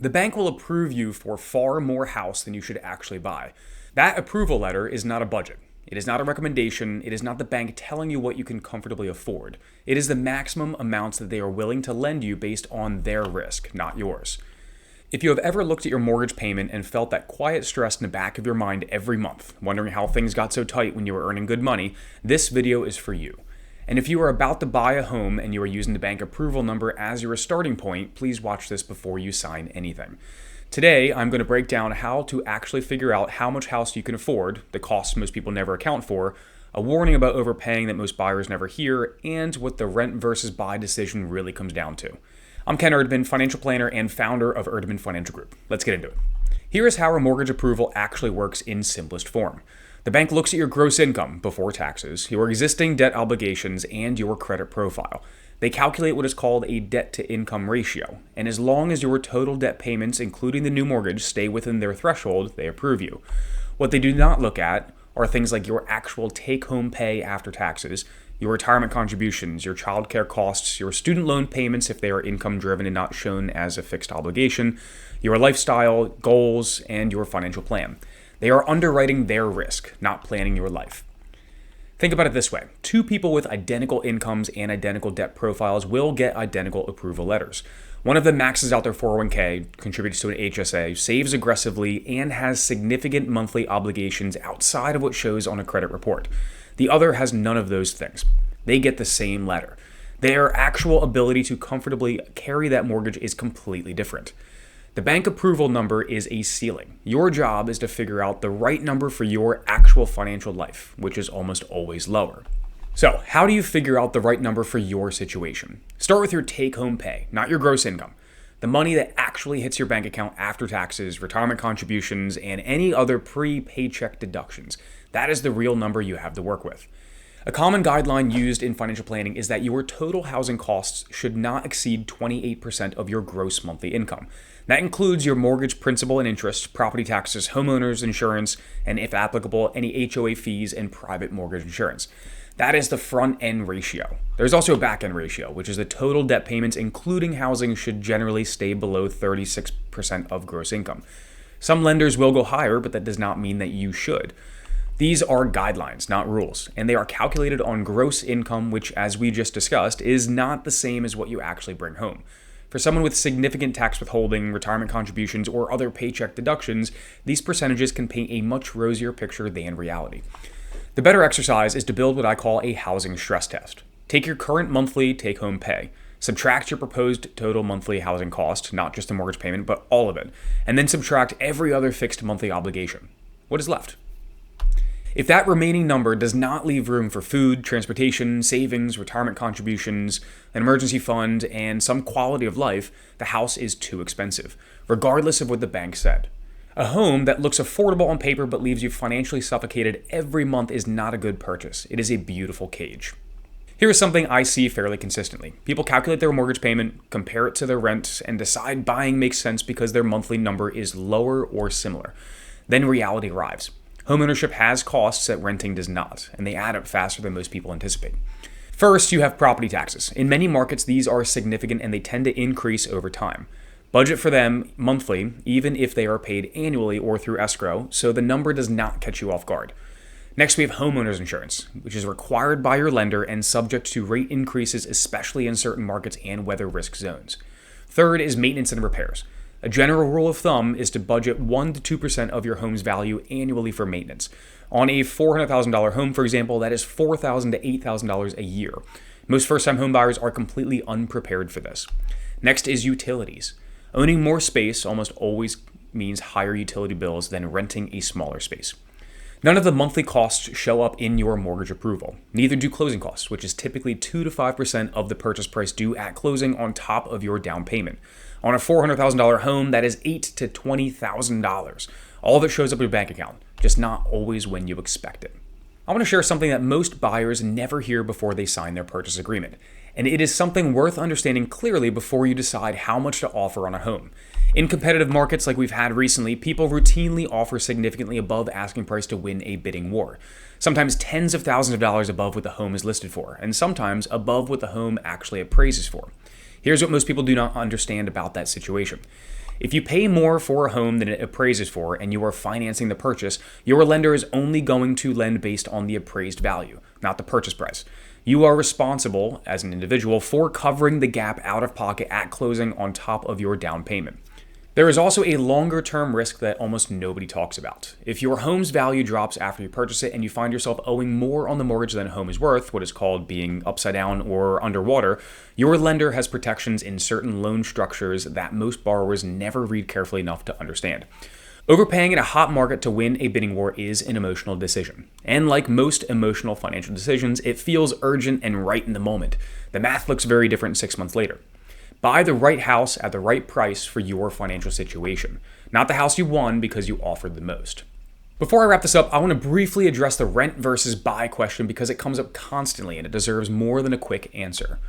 the bank will approve you for far more house than you should actually buy. That approval letter is not a budget. It is not a recommendation. It is not the bank telling you what you can comfortably afford. It is the maximum amounts that they are willing to lend you based on their risk, not yours. If you have ever looked at your mortgage payment and felt that quiet stress in the back of your mind every month, wondering how things got so tight when you were earning good money, this video is for you. And if you are about to buy a home and you are using the bank approval number as your starting point, please watch this before you sign anything. Today, I'm going to break down how to actually figure out how much house you can afford, the costs most people never account for, a warning about overpaying that most buyers never hear, and what the rent versus buy decision really comes down to. I'm Ken Erdman, financial planner and founder of Erdman Financial Group. Let's get into it. Here is how a mortgage approval actually works in simplest form. The bank looks at your gross income before taxes, your existing debt obligations, and your credit profile. They calculate what is called a debt-to-income ratio, and as long as your total debt payments, including the new mortgage, stay within their threshold, they approve you. What they do not look at are things like your actual take-home pay after taxes, your retirement contributions, your childcare costs, your student loan payments if they are income-driven and not shown as a fixed obligation, your lifestyle, goals, and your financial plan. They are underwriting their risk, not planning your life. Think about it this way. Two people with identical incomes and identical debt profiles will get identical approval letters. One of them maxes out their 401k, contributes to an HSA, saves aggressively, and has significant monthly obligations outside of what shows on a credit report. The other has none of those things. They get the same letter. Their actual ability to comfortably carry that mortgage is completely different. The bank approval number is a ceiling. Your job is to figure out the right number for your actual financial life, which is almost always lower. So, how do you figure out the right number for your situation? Start with your take-home pay, not your gross income. The money that actually hits your bank account after taxes, retirement contributions, and any other pre-paycheck deductions. That is the real number you have to work with. A common guideline used in financial planning is that your total housing costs should not exceed 28% of your gross monthly income. That includes your mortgage principal and interest, property taxes, homeowners insurance, and if applicable, any HOA fees and private mortgage insurance. That is the front-end ratio. There's also a back-end ratio, which is the total debt payments including housing should generally stay below 36% of gross income. Some lenders will go higher, but that does not mean that you should. These are guidelines, not rules, and they are calculated on gross income, which, as we just discussed, is not the same as what you actually bring home. For someone with significant tax withholding, retirement contributions, or other paycheck deductions, these percentages can paint a much rosier picture than reality. The better exercise is to build what I call a housing stress test. Take your current monthly take-home pay, subtract your proposed total monthly housing cost, not just the mortgage payment, but all of it, and then subtract every other fixed monthly obligation. What is left? If that remaining number does not leave room for food, transportation, savings, retirement contributions, an emergency fund, and some quality of life, the house is too expensive, regardless of what the bank said. A home that looks affordable on paper but leaves you financially suffocated every month is not a good purchase. It is a beautiful cage. Here is something I see fairly consistently. People calculate their mortgage payment, compare it to their rent, and decide buying makes sense because their monthly number is lower or similar. Then reality arrives. Homeownership has costs that renting does not, and they add up faster than most people anticipate. First, you have property taxes. In many markets, these are significant and they tend to increase over time. Budget for them monthly, even if they are paid annually or through escrow, so the number does not catch you off guard. Next, we have homeowners insurance, which is required by your lender and subject to rate increases, especially in certain markets and weather risk zones. Third is maintenance and repairs. A general rule of thumb is to budget 1% to 2% of your home's value annually for maintenance. On a $400,000 home, for example, that is $4,000 to $8,000 a year. Most first-time home buyers are completely unprepared for this. Next is utilities. Owning more space almost always means higher utility bills than renting a smaller space. None of the monthly costs show up in your mortgage approval. Neither do closing costs, which is typically 2% to 5% of the purchase price due at closing on top of your down payment. On a $400,000 home, that is $8,000 to $20,000. All of it shows up in your bank account, just not always when you expect it. I want to share something that most buyers never hear before they sign their purchase agreement, and it is something worth understanding clearly before you decide how much to offer on a home. In competitive markets like we've had recently, people routinely offer significantly above asking price to win a bidding war. Sometimes tens of thousands of dollars above what the home is listed for, and sometimes above what the home actually appraises for. Here's what most people do not understand about that situation. If you pay more for a home than it appraises for and you are financing the purchase, your lender is only going to lend based on the appraised value, not the purchase price. You are responsible, as an individual, for covering the gap out of pocket at closing on top of your down payment. There is also a longer-term risk that almost nobody talks about. If your home's value drops after you purchase it and you find yourself owing more on the mortgage than a home is worth, what is called being upside down or underwater, your lender has protections in certain loan structures that most borrowers never read carefully enough to understand. Overpaying in a hot market to win a bidding war is an emotional decision. And like most emotional financial decisions, it feels urgent and right in the moment. The math looks very different 6 months later. Buy the right house at the right price for your financial situation, not the house you won because you offered the most. Before I wrap this up, I want to briefly address the rent versus buy question because it comes up constantly and it deserves more than a quick answer.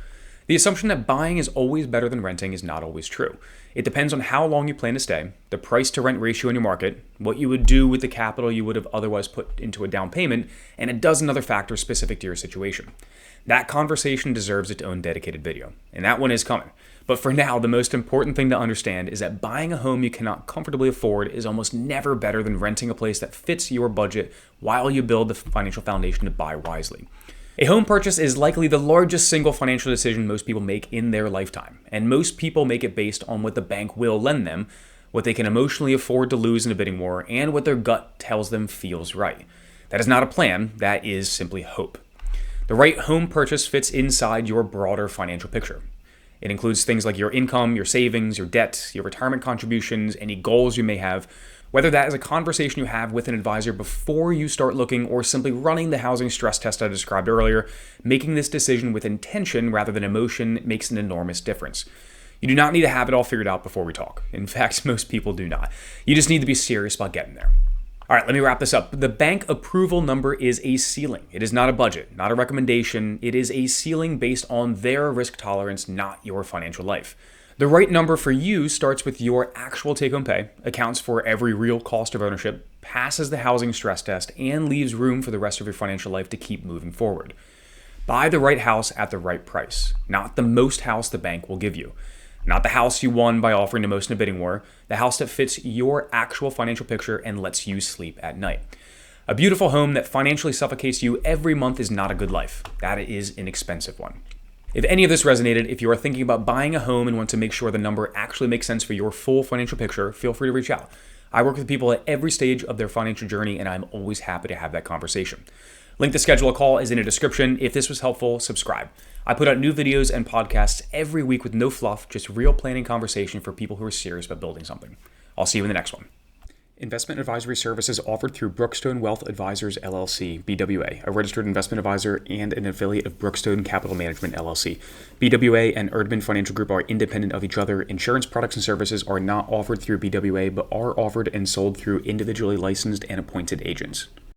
The assumption that buying is always better than renting is not always true. It depends on how long you plan to stay, the price to rent ratio in your market, what you would do with the capital you would have otherwise put into a down payment, and a dozen other factors specific to your situation. That conversation deserves its own dedicated video, and that one is coming. But for now, the most important thing to understand is that buying a home you cannot comfortably afford is almost never better than renting a place that fits your budget while you build the financial foundation to buy wisely. A home purchase is likely the largest single financial decision most people make in their lifetime, and most people make it based on what the bank will lend them, what they can emotionally afford to lose in a bidding war, and what their gut tells them feels right. That is not a plan, that is simply hope. The right home purchase fits inside your broader financial picture. It includes things like your income, your savings, your debt, your retirement contributions, any goals you may have, whether that is a conversation you have with an advisor before you start looking or simply running the housing stress test I described earlier. Making this decision with intention rather than emotion makes an enormous difference. You do not need to have it all figured out before we talk. In fact, most people do not. You just need to be serious about getting there. All right, let me wrap this up. The bank approval number is a ceiling. It is not a budget, not a recommendation. It is a ceiling based on their risk tolerance, not your financial life. The right number for you starts with your actual take-home pay, accounts for every real cost of ownership, passes the housing stress test, and leaves room for the rest of your financial life to keep moving forward. Buy the right house at the right price, not the most house the bank will give you. Not the house you won by offering the most in a bidding war, the house that fits your actual financial picture and lets you sleep at night. A beautiful home that financially suffocates you every month is not a good life. That is an expensive one. If any of this resonated, if you are thinking about buying a home and want to make sure the number actually makes sense for your full financial picture, feel free to reach out. I work with people at every stage of their financial journey, and I'm always happy to have that conversation. Link to schedule a call is in a description. If this was helpful, subscribe. I put out new videos and podcasts every week with no fluff, just real planning conversation for people who are serious about building something. I'll see you in the next one. Investment advisory services offered through Brookstone Wealth Advisors, LLC, BWA, a registered investment advisor and an affiliate of Brookstone Capital Management, LLC. BWA and Erdman Financial Group are independent of each other. Insurance products and services are not offered through BWA, but are offered and sold through individually licensed and appointed agents.